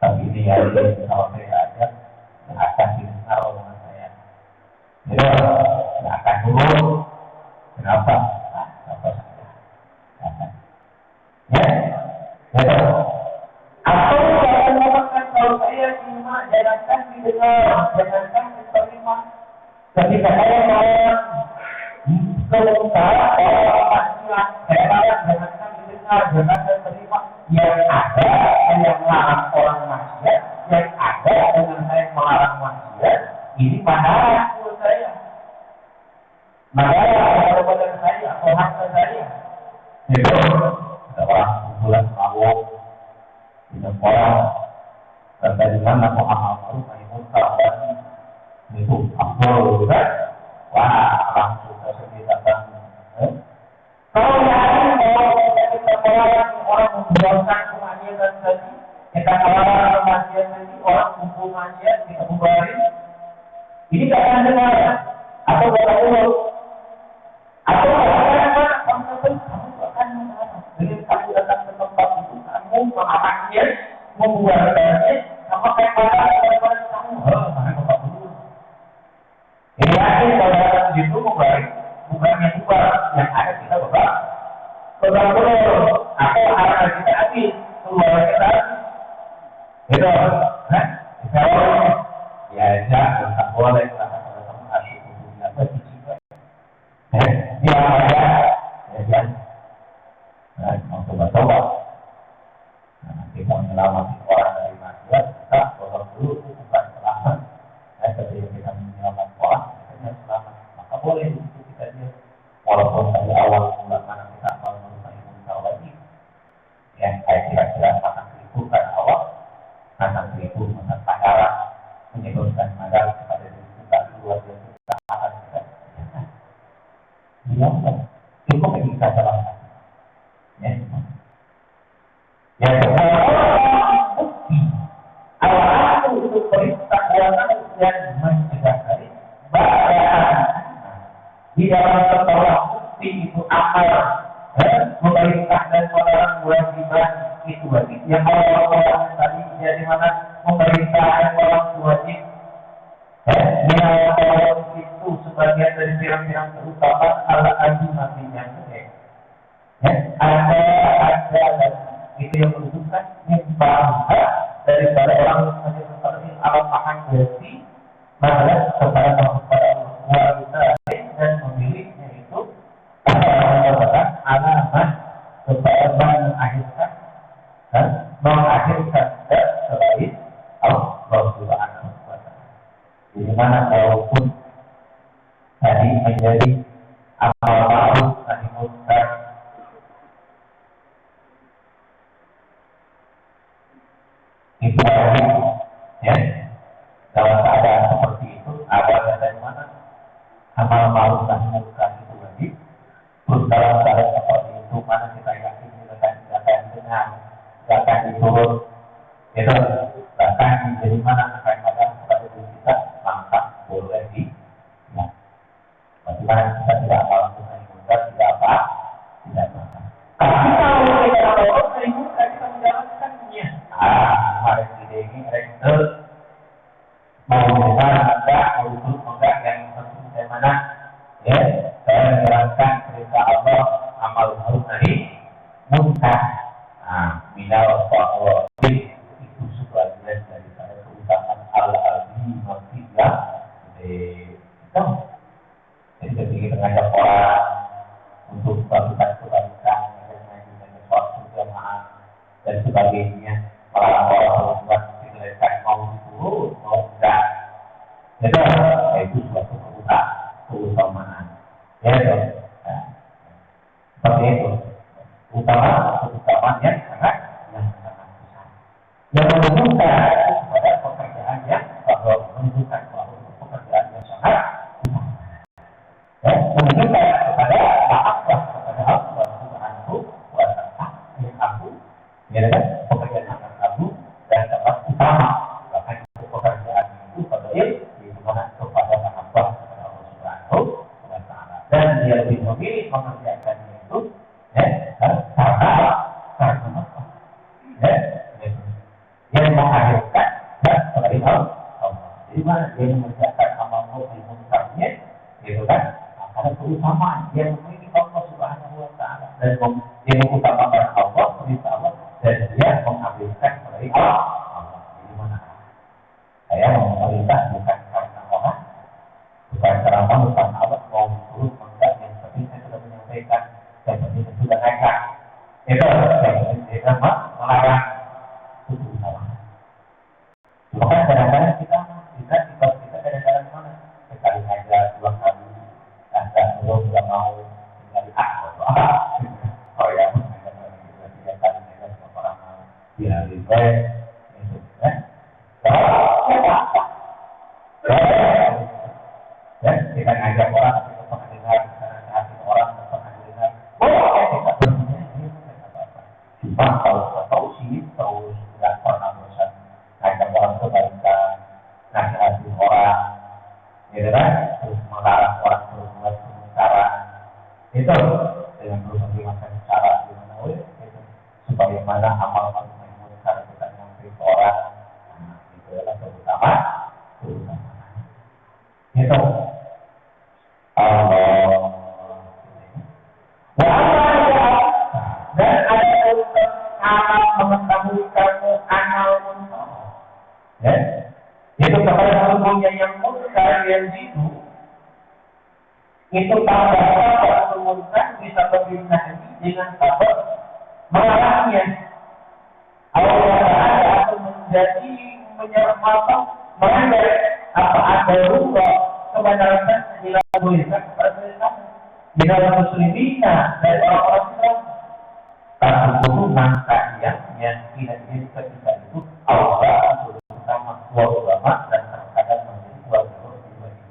S2: tapi ini ya kalau saya ajak, yang akan didengar omongan saya. Jadi yang akan dulu, kenapa? Apa saja. Ya, ya. Atau jangan mengatakan kalau saya cuma jangankan didengar, jangankan diterima. Ketika saya mau kemungkaran orang maksiat, saya larang jangankan didengar, jangankan diterima. Yang ada yang melarang orang maksiat, yang ada dengan saya melarang maksiat, ini pahala menurut saya. Masalah kepada saya atau harta saya. Itu ada orang bulan mabuk, tidak orang dan dari mana mau amal baru kayak muntah itu amal kan? Wah, langsung tersebut datang. Kalau yang kita orang membuangkan kemaksiatan tadi, kita melarang kemaksiatan tadi, orang kumpul maksiat kita bubarin, ini tak akan dengar atau berlaku atau kamu akan mengarang dengan kamu datang ke tempat itu, kamu mengarangnya, membuarkannya, sama kayak pada kamu, mana bapak dulu. Ini yakin kalau datang di situ membaring, bukan yang bubar, yang ada kita berbang atau arah kita habis, keluar kita habis. Gitu, nah, kalau ya jangan tak boleh kata kamu asik punya apa sih? Dia ada, ya jangan. Nah, mau coba-coba. Nah, kita menyelamatkan orang dari maksiat, kita tolong dulu bukan selamat. Nah, ketika kita menyelamatkan orang, kita selamat. Maka boleh itu kita dia. Walaupun dari awal mula mana kita akan merupakan muncul lagi. Ya, saya kira-kira makan seribu karena Allah, makan seribu makan pahala, menyebabkan modal kepada diri kita keluar dari kita akan kita. Dia cukup bagi kita dalam hati. Ya, bukti awal itu perintah yang mencegah dari bahkan di dalam setelah bukti itu amal kewajiban itu wajib. Yang orang tadi jadi mana memerintahkan orang wajib. Menawarkan itu sebagian dari pirang-pirang keutamaan al-adu nabinya. Ada itu yang menunjukkan nyembah daripada orang yang seperti al-Mahan berarti malah kepada wanita dan memilihnya itu merupakan alamat supaya mengakhirkan selain Allah Subhanahu wa Ta'ala. Di mana walaupun tadi menjadi amal ma'ruf nahi munkar itu wajib, ya. Dalam keadaan seperti itu, ada dari mana amal ma'ruf nahi munkar itu wajib. Terus dalam keadaan seperti itu, mana kita yakin kita akan dengar, akan diturut, itu bahkan dari mana akan ada kepada diri kita, maka boleh di, ya. Bagaimana kita tidak amal nahi munkar, tidak apa, tidak apa. Tapi kalau kita amal nahi munkar, kita menjalankannya. Mari kita ini rektor mau dengar enggak, mau duduk enggak, yang penting dari mana, ya, saya menjalankan perintah Allah, amal ma'ruf nahi munkar. Minal fa'wati itu sebagian daripada keutamaan al-azim yang kita jadi ketika mengajak orang untuk melakukan kebaikan dengan suatu jamaah dan sebagainya, melarang orang berbuat tidak mau diturut, mau enggak, itu suatu keutamaan, ya, seperti itu. Keutamaan yang sangat besar. Yang menunjukkan kepada pekerjaan yang menunjukkan bahwa pekerjaan yang sangat besar. Menunjukkan kepada taatlah kepada Allah Subhanahu wa Ta'ala yang agung, ya kan? Pekerjaan yang sangat agung dan sangat utama. Bahkan itu pekerjaan itu pada di mana kepada Allah Subhanahu wa Ta'ala, dan dia lebih memilih mengerjakannya itu yang menghadirkan dan selain Allah. Jadi mana dia mengerjakan amal nahi munkarnya, gitu kan? Karena keutamaan dia memiliki Allah Subhanahu wa Ta'ala dan dia mengutamakan Allah, perintah Allah, dan dia menghadirkan selain Allah. Jadi mana? Saya mau memerintah bukan karena orang, bukan karena Allah, bukan Allah mau turut menggak, yang penting saya sudah menyampaikan, yang penting saya sudah ngajak. Itu yang penting saya melarang. Itu utama. Maka kadang-kadang kita kadang-kadang mana? Sekali aja, dua kali, belum nggak mau tinggal oh ya, tiga kali aja sama orang mau dihari baik, itu kan? Dan kita ngajak orang, kita pernah dengar, kita nasihatin orang, kita pernah dengar, kita berpunya ini apa-apa. Cuma kalau tahu sih, tahu nggak pernah bosan ngajak orang kebaikan, nasihatin orang, gitu kan? Terus melarang orang berbuat kemungkaran, itu dengan berbagai macam cara gimana, itu supaya mana amal nahi munkar kita nyampe ke orang, itu adalah keutamaan. Itu Allah. Dan ada amal mengetahui kamu amal munkar. Ya, itu kepada seluruhnya yang munkar yang itu tambah munkar bisa berpindah dengan sabab melarangnya. Allah ada atau menjadi menyeramkan melanggar apa ada rupa kebenaran dilakukan kepada mereka di dalam muslimina dari orang-orang Islam. Tapi turunan kalian yang tidak ketika itu Allah terutama dua ulama dan terkadang menjadi dua pribadi.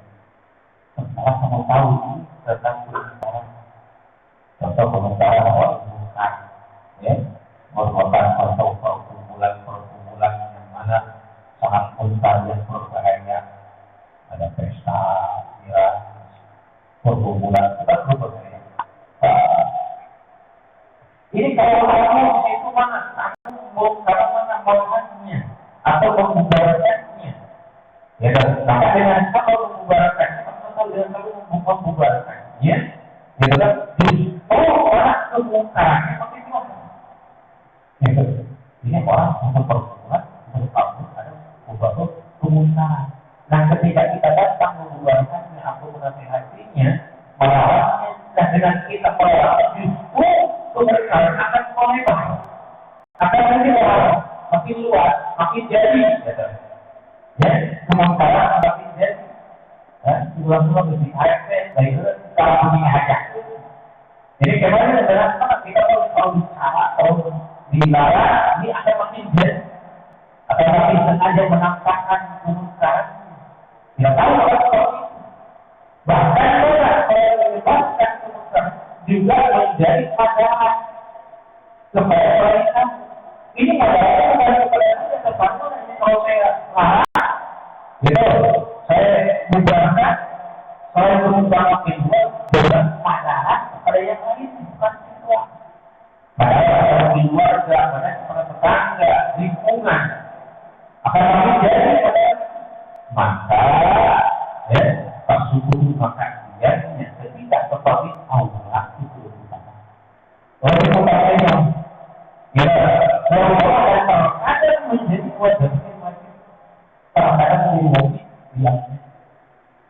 S2: Sementara kamu tahu tentang perkara contoh komentar orang munkar, ya, merupakan perkumpulan yang mana sangat munkar yang berbahaya. Ada pesta, ya, perkumpulan kita berbahaya. Ini kalau kamu mana? Kamu mau cara mana melakukannya atau membubarkannya? Ya kan? Maka dengan kalau membubarkannya, atau dengan kalau membubarkannya, ya kan? Justru orang kemungkarannya makin banyak. Ya kan? Ini orang untuk perbuatan, untuk kabur, ada membuat kemungkaran. Nah, ketika kita datang membubarkannya atau menasihatinya, melarangnya, dan dengan kita melarang, justru keberkahan akan melebar, akan menyebar, makin luas, makin jadi. Ya, kemungkaran makin jadi. Ulang-ulang lebih AFP, dari itu cara punya hajat. Jadi kemarin adalah kita kalau bicara, kalau dilarang, ini akan makin jadi. Atau makin sengaja menampakkan kemungkaran. Tidak tahu apa seperti itu. Bahkan orang kalau menyebabkan kemungkaran juga menjadi masalah kepada mereka. Ini masalah kepada mereka terbangun ini kalau saya larang, gitu. Saya bubarkan, saya berubah kedua dengan masalah kepada yang lain bukan siswa. Padahal di keluarga, pada tetangga, lingkungan akan makin jadi pada masalah. Ya, tak syukur maka dianya tidak seperti Allah itu utama. Orang itu yang ya, kalau ada menjadi wajib kadang-kadang menjadi yang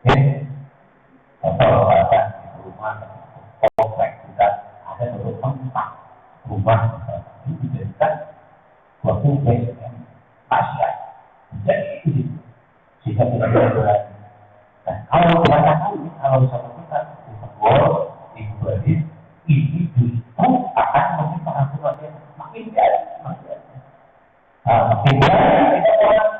S2: ya, kalau ada di rumah komplek kita ada bentuk tempat rumah itu dijadikan suatu yang masyarakat. Jadi itu sehingga tidak boleh. Nah, kalau kita tahu, kalau satu kita ditegor, diberi, ini justru akan menjadi makin jadi, makin jadi orang.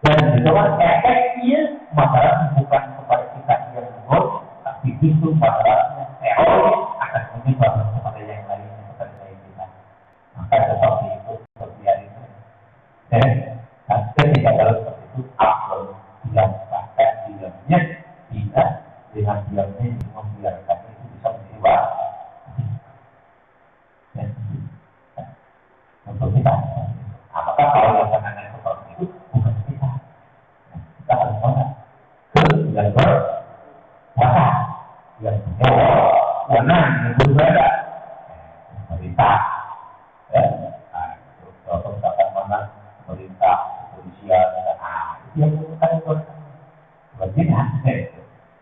S2: Dan itu kan efeknya masalah bukan kepada kita yang tegor, tapi justru masalahnya teroris akan menyebar kepada yang lain kepada kita. Maka seperti itu seperti itu. Dan ketika dalam seperti itu, afdal dilakukan diamnya tidak dengan diamnya membiarkan itu bisa menjadi wajib. Untuk kita, apakah kalau yang penanganan seperti itu bukan kita? Kita harus menang ke yang berkuasa, yang punya wewenang, yang berbeda, pemerintah, ya, kalau misalkan mana pemerintah, kepolisian, itu yang bukan bagian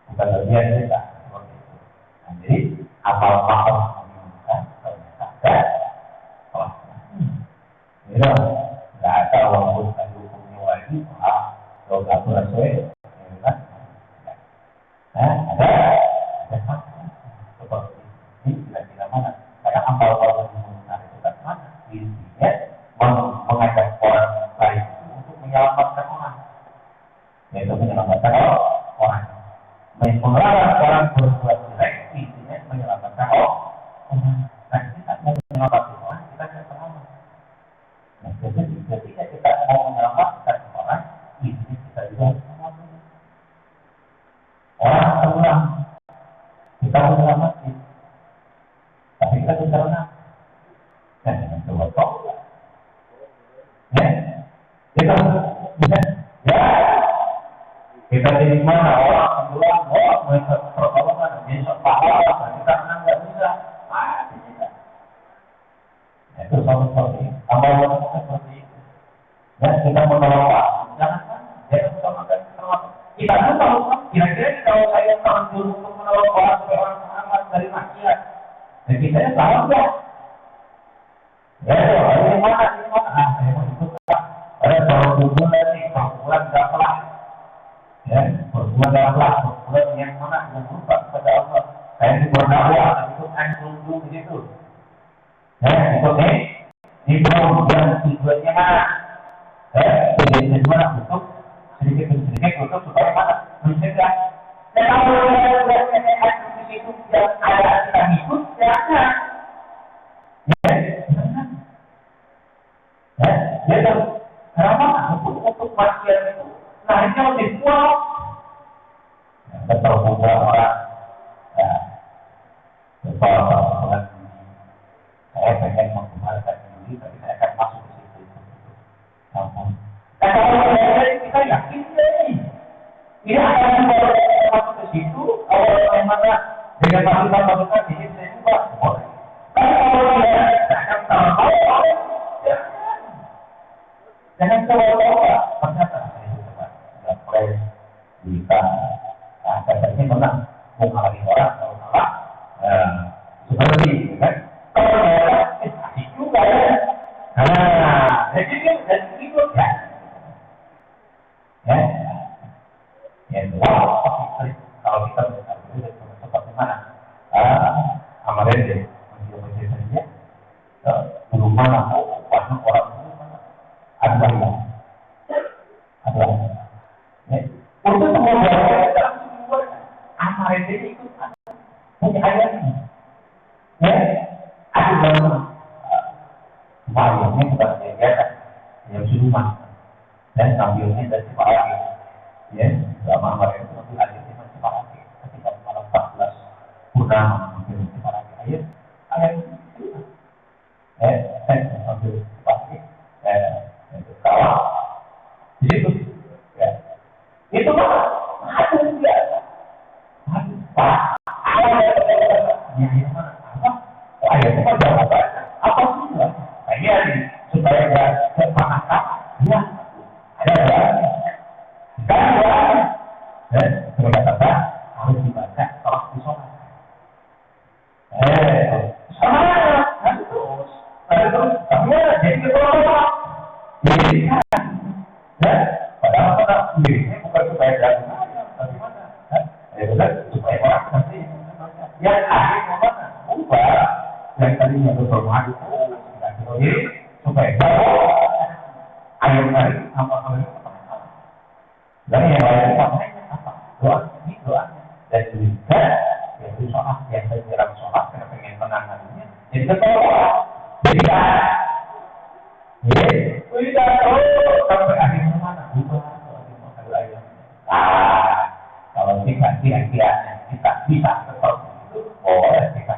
S2: bukan bagian kita seperti itu. Nah, jadi apa-apa menginginkan ternyata kelas. Ya, nggak ada walaupun tadi hukumnya wajib, kalau nggak sesuai, kan? Nah, ada seperti ini kira-kira mana? Karena apa-apa menginginkan itu kan mana? Intinya mengajak orang lain untuk menyelamatkan orang. Yaitu menyelamatkan orang. Melarang orang berbuat jelek, intinya menyelamatkan orang. Nah, kita mau menyelamatkan orang, kita tidak selamat. Nah, jadi ketika kita mau menyelamatkan orang, ini kita juga harus selamat. Orang terulang, kita mau menyelamatkan, tapi kita tidak renang. Dan dengan coba kok, ya, kita bisa, ya. Kita di mana orang pulang, pertolongan, besok pahala, kita menang nggak bisa, tidak. Itu seperti itu. Amal seperti itu. Dan kita menolong, jangan utamakan menolong. Kita pun tahu, kira-kira kalau saya tahu untuk menolong orang supaya orang selamat dari maksiat, dan kita salah nggak? Ya, ini mana? Saya mau ikut ada perbulan nih, perbulan berapa? Ya, berbuat dalamlah, berbuat yang mana yang berusaha kepada Allah. Saya itu berdakwah, itu anjung begitu. Ya, itu itu yang tujuannya mana? Tujuannya mana? Untuk sedikit demi sedikit untuk supaya mana? Mencegah. Dan kalau kita di situ yang ada kita ikut, jangan. Ya, kenapa? Untuk maksiat itu naiknya lebih kuat. Terbuka orang, ya, saya pengen menggunakan sendiri, tapi saya akan masuk ke situ. Namun, kalau kita yakin ini akan masuk ke situ, kalau mana dengan masukan ini saya juga boleh. Tapi kalau tidak akan tahu, jangan coba-coba. Ternyata saya coba nggak boleh bisa katanya menang menghalangi orang kalau salah seperti itu kan. Kalau asik juga ya. Jadi dan itu ya. Ya, kalau kita benar-benar seperti mana amalan deh, mencari saja. Belum mana banyak orang ada yang untuk semua orang dalam semua amalan ini itu punya ayatnya. Ya, ada dalam ayatnya bukan biasa yang siluman dan ambilnya dari separatik. Ya, selama amalan itu nanti ayatnya masih separatik. Ketika malam 14 purnama ambil separatik ayat itu. Saya ambil separatik. Kalah. Jadi ya. Itu mah hadis biasa. Hadis apa? Ayatnya apa sih? Ini supaya nggak terpaksa. Ya, ada dan kata harus dibaca kalau di sholat. Sama terus, jadi ketua. Jadi padahal kita sendirinya bukan supaya jalan aja, bagaimana? Ya benar, supaya orang nanti yang akhir mana? Ubah yang tadinya berformasi jadi supaya tahu ayat tadi apa dan yang lain apa? Doa ini doanya dan juga yaitu sholat yang saya kira sholat karena pengen menang hatinya jadi ketua jadi tidak tahu sampai akhirnya mana ubah kalau tidak kira-kiranya kita bisa seperti itu boleh kita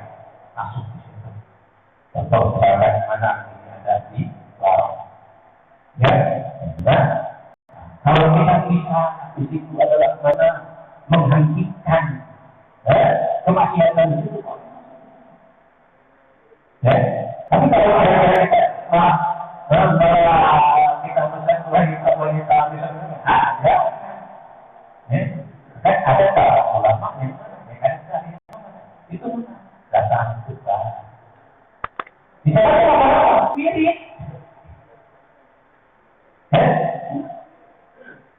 S2: masuk di situ contoh mana ini ada di bawah ya nah kalau kita bisa di situ adalah mana menghentikan kemaksiatan itu ya tapi kalau kita pesan lagi kita misalnya ada ada para ulama yang itu datang kita bisa pilih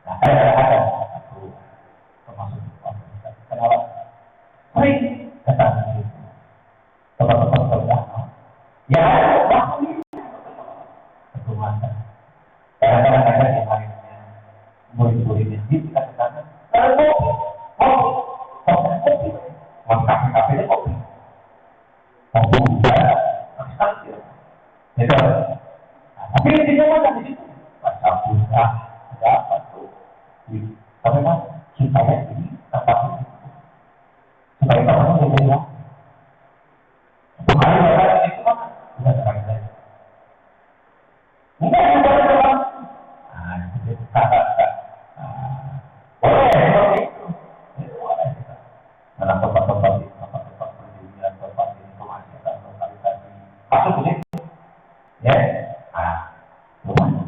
S2: ada satu termasuk kenapa sering datang itu tempat-tempat berdakwah ya ketuhanan kadang-kadang ada yang lainnya murid-muridnya kita katakan kopi kopi juga itu tapi intinya mana di situ baca buka ada apa tuh tapi kan supaya ini tempat itu supaya kamu menjadi lah supaya baca itu kan sudah sekali saja enggak itu boleh seperti itu dalam tempat-tempat perjudian, tempat informasi atau lokalisasi masuk ke situ ya lumayan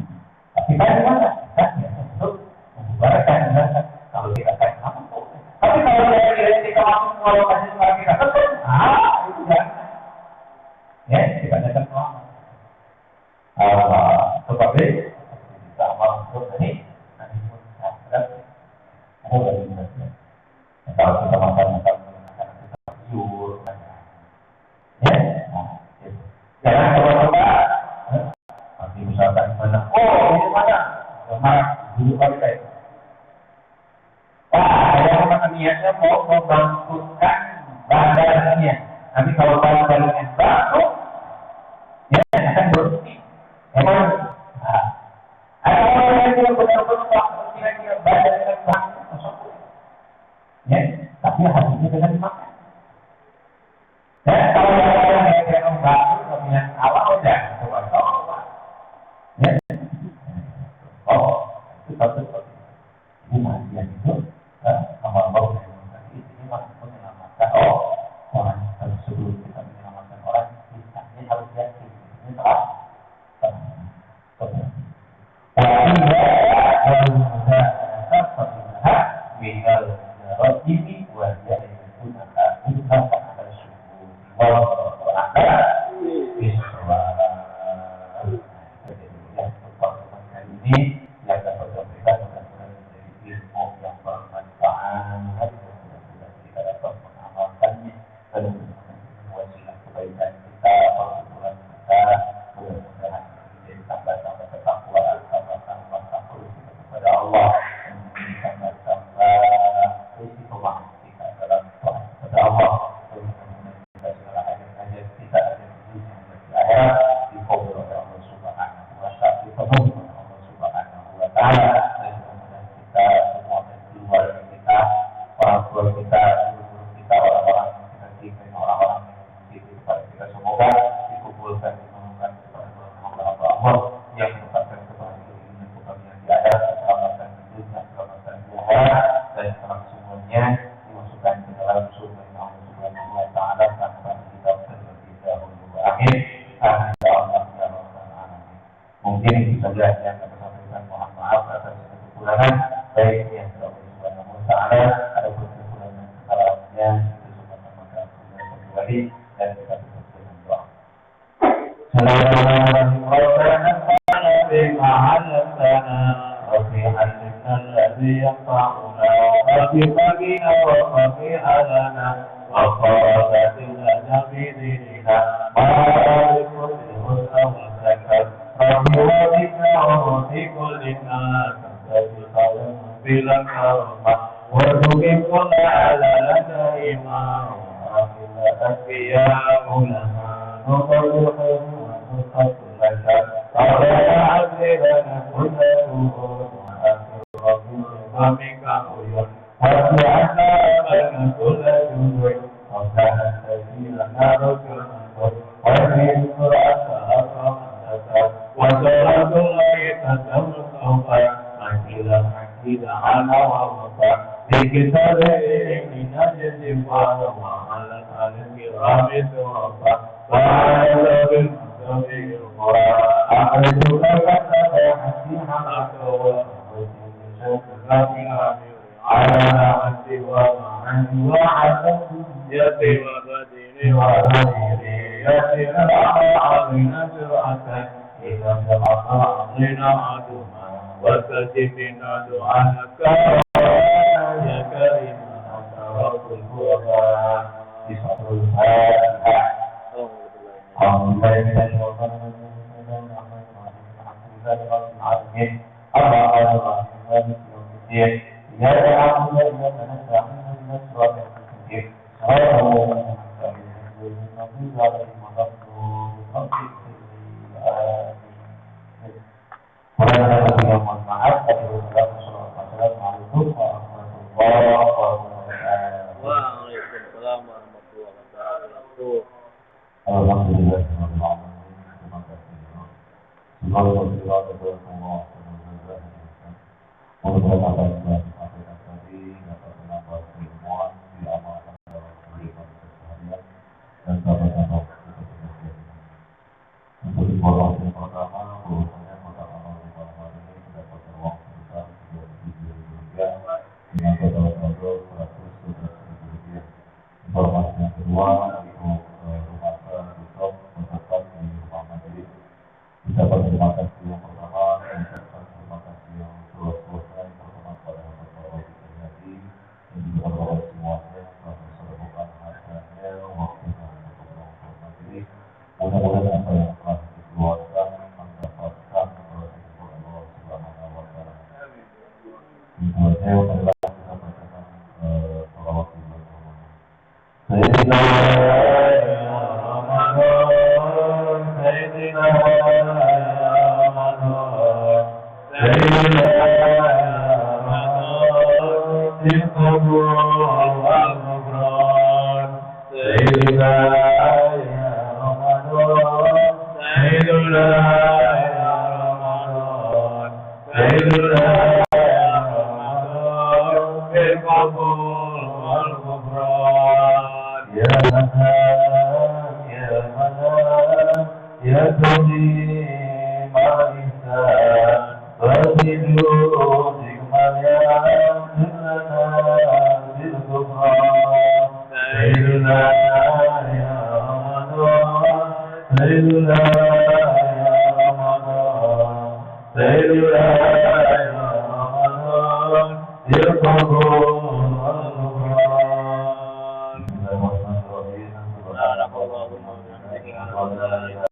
S2: tapi kan gimana? Kan ya untuk membubarkan kalau kita kayak apa tapi kalau kita masuk ke lokasi kita tetap itu jangan ya kita jangan selama seperti kita amal untuk ini nanti pun sadar mulai benar kalau kita makan kita tidur ya jangan coba-coba nanti misalkan mana ini mana marah dulu kali kayak saya memang niatnya mau membangkitkan badannya nanti kalau badannya bangkit ya akan berhenti memang ada orang yang benar-benar kira-kira badannya bangkit ya, tapi hasilnya dengan dimakan. Dan kalau yang baru kemudian awal jangan coba Ya. Oh, itu patut. Ini bagian itu amal tadi ini masih menyelamatkan orang. Sebelum kita menyelamatkan orang, kita harus yakin ini telah. Bismillahirrahmanirrahim.